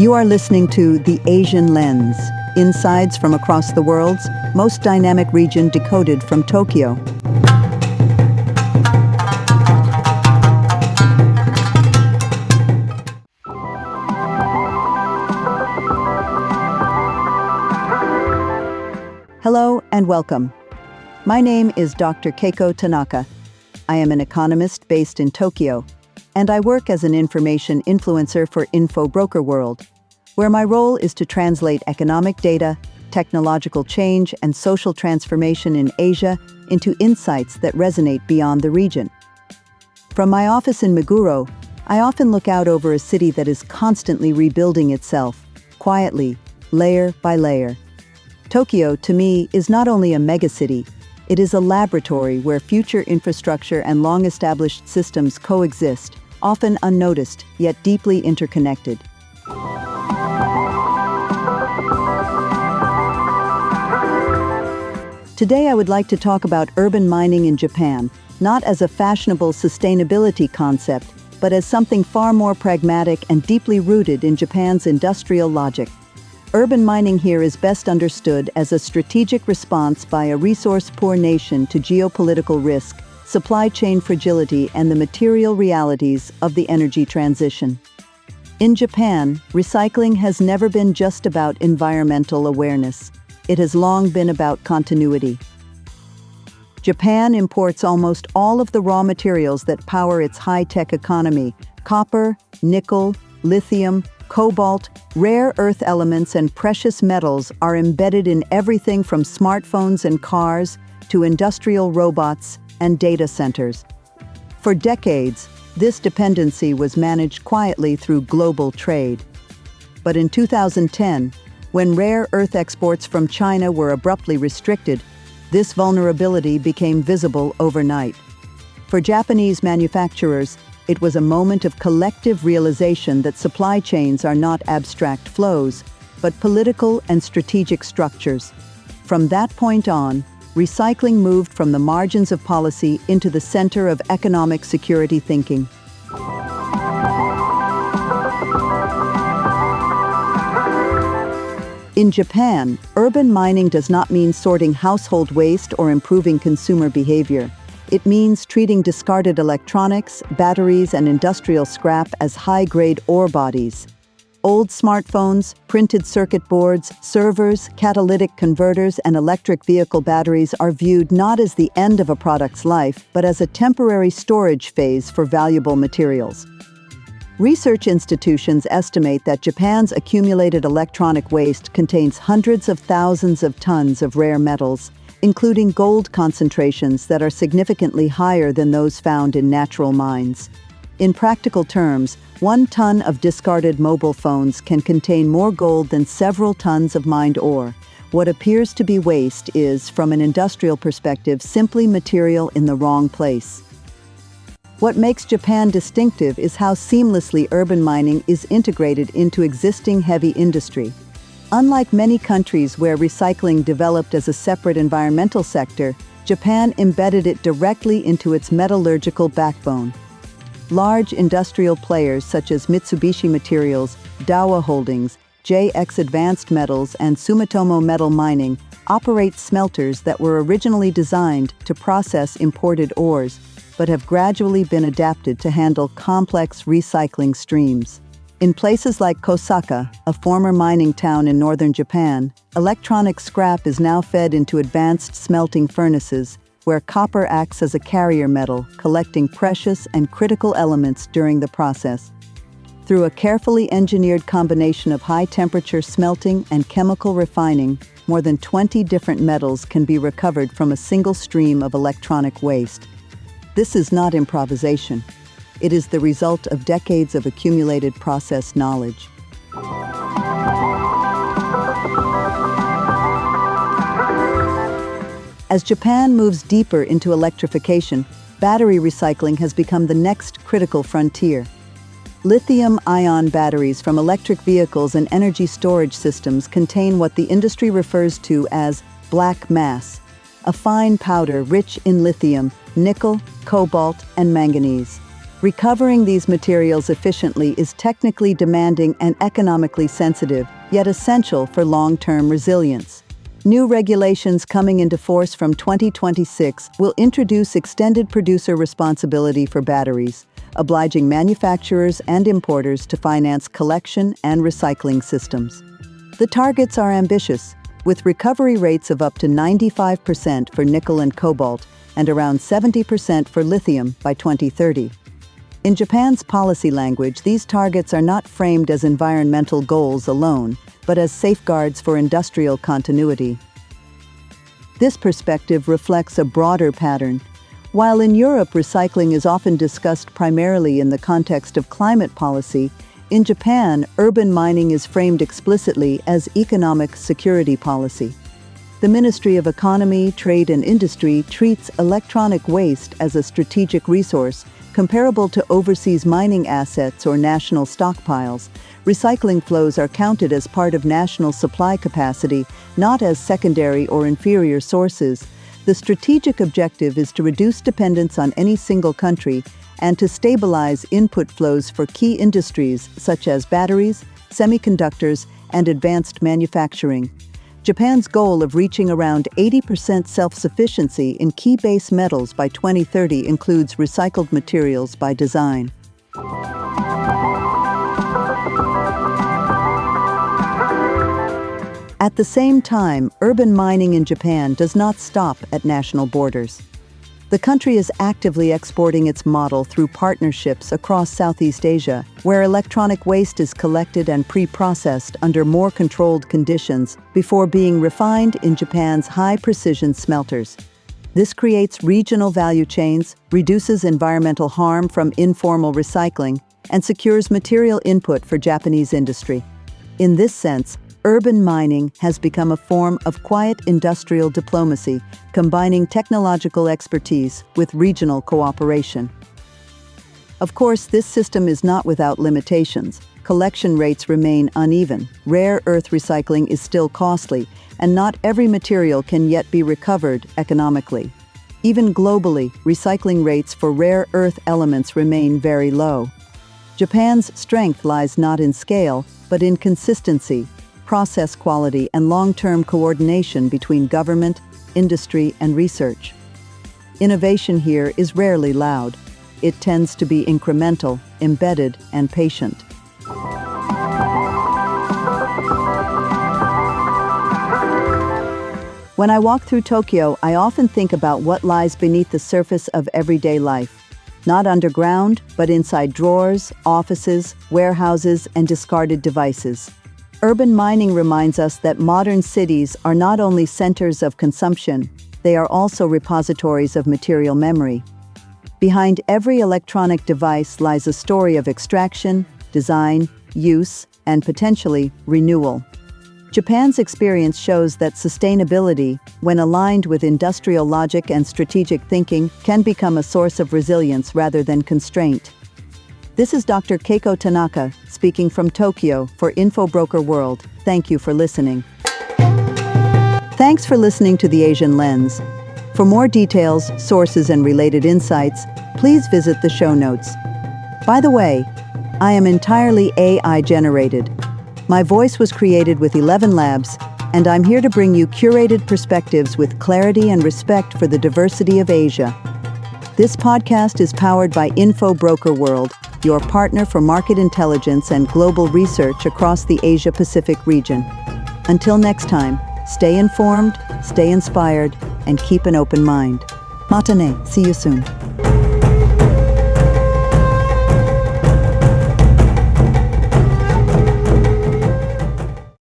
You are listening to The Asian Lens, insights from across the world's most dynamic region decoded from Tokyo. Hello and welcome. My name is Dr. Keiko Tanaka. I am an economist based in Tokyo, and I work as an information influencer for Info Broker World, where my role is to translate economic data, technological change, and social transformation in Asia into insights that resonate beyond the region. From my office in Meguro, I often look out over a city that is constantly rebuilding itself, quietly, layer by layer. Tokyo, to me, is not only a megacity, it is a laboratory where future infrastructure and long-established systems coexist, often unnoticed, yet deeply interconnected. Today I would like to talk about urban mining in Japan, not as a fashionable sustainability concept, but as something far more pragmatic and deeply rooted in Japan's industrial logic. Urban mining here is best understood as a strategic response by a resource-poor nation to geopolitical risk, supply chain fragility, and the material realities of the energy transition. In Japan, recycling has never been just about environmental awareness. It has long been about continuity. Japan imports almost all of the raw materials that power its high-tech economy: copper, nickel, lithium, cobalt, rare earth elements, and precious metals are embedded in everything from smartphones and cars to industrial robots and data centers. For decades, this dependency was managed quietly through global trade. But in 2010, when rare earth exports from China were abruptly restricted, this vulnerability became visible overnight. For Japanese manufacturers, it was a moment of collective realization that supply chains are not abstract flows, but political and strategic structures. From that point on, recycling moved from the margins of policy into the center of economic security thinking. In Japan, urban mining does not mean sorting household waste or improving consumer behavior. It means treating discarded electronics, batteries, and industrial scrap as high-grade ore bodies. Old smartphones, printed circuit boards, servers, catalytic converters, and electric vehicle batteries are viewed not as the end of a product's life, but as a temporary storage phase for valuable materials. Research institutions estimate that Japan's accumulated electronic waste contains hundreds of thousands of tons of rare metals, including gold concentrations that are significantly higher than those found in natural mines. In practical terms, 1 ton of discarded mobile phones can contain more gold than several tons of mined ore. What appears to be waste is, from an industrial perspective, simply material in the wrong place. What makes Japan distinctive is how seamlessly urban mining is integrated into existing heavy industry. Unlike many countries where recycling developed as a separate environmental sector, Japan embedded it directly into its metallurgical backbone. Large industrial players such as Mitsubishi Materials, DOWA Holdings, JX Advanced Metals, and Sumitomo Metal Mining operate smelters that were originally designed to process imported ores, but have gradually been adapted to handle complex recycling streams. In places like Kosaka, a former mining town in northern Japan, electronic scrap is now fed into advanced smelting furnaces, where copper acts as a carrier metal, collecting precious and critical elements during the process. Through a carefully engineered combination of high-temperature smelting and chemical refining, more than 20 different metals can be recovered from a single stream of electronic waste. This is not improvisation. It is the result of decades of accumulated process knowledge. As Japan moves deeper into electrification, battery recycling has become the next critical frontier. Lithium-ion batteries from electric vehicles and energy storage systems contain what the industry refers to as black mass, a fine powder rich in lithium, nickel, cobalt, and manganese. Recovering these materials efficiently is technically demanding and economically sensitive, yet essential for long-term resilience. New regulations coming into force from 2026 will introduce extended producer responsibility for batteries, obliging manufacturers and importers to finance collection and recycling systems. The targets are ambitious, with recovery rates of up to 95% for nickel and cobalt and around 70% for lithium by 2030. In Japan's policy language, these targets are not framed as environmental goals alone, but as safeguards for industrial continuity. This perspective reflects a broader pattern. While in Europe recycling is often discussed primarily in the context of climate policy, in Japan, urban mining is framed explicitly as economic security policy. The Ministry of Economy, Trade and Industry treats electronic waste as a strategic resource comparable to overseas mining assets or national stockpiles. Recycling flows are counted as part of national supply capacity, not as secondary or inferior sources. The strategic objective is to reduce dependence on any single country and to stabilize input flows for key industries such as batteries, semiconductors, and advanced manufacturing. Japan's goal of reaching around 80% self-sufficiency in key base metals by 2030 includes recycled materials by design. At the same time, urban mining in Japan does not stop at national borders. The country is actively exporting its model through partnerships across Southeast Asia, where electronic waste is collected and pre-processed under more controlled conditions before being refined in Japan's high-precision smelters. This creates regional value chains, reduces environmental harm from informal recycling, and secures material input for Japanese industry. In this sense, urban mining has become a form of quiet industrial diplomacy, combining technological expertise with regional cooperation. Of course, this system is not without limitations. Collection rates remain uneven, rare earth recycling is still costly, and not every material can yet be recovered economically. Even globally, recycling rates for rare earth elements remain very low. Japan's strength lies not in scale, but in consistency, process quality, and long-term coordination between government, industry, and research. Innovation here is rarely loud. It tends to be incremental, embedded, and patient. When I walk through Tokyo, I often think about what lies beneath the surface of everyday life. Not underground, but inside drawers, offices, warehouses, and discarded devices. Urban mining reminds us that modern cities are not only centers of consumption, they are also repositories of material memory. Behind every electronic device lies a story of extraction, design, use, and potentially renewal. Japan's experience shows that sustainability, when aligned with industrial logic and strategic thinking, can become a source of resilience rather than constraint. This is Dr. Keiko Tanaka, speaking from Tokyo for InfoBroker World. Thank you for listening. Thanks for listening to The Asian Lens. For more details, sources, and related insights, please visit the show notes. By the way, I am entirely AI-generated. My voice was created with 11 Labs, and I'm here to bring you curated perspectives with clarity and respect for the diversity of Asia. This podcast is powered by InfoBroker World, your partner for market intelligence and global research across the Asia-Pacific region. Until next time, stay informed, stay inspired, and keep an open mind. Matane, see you soon.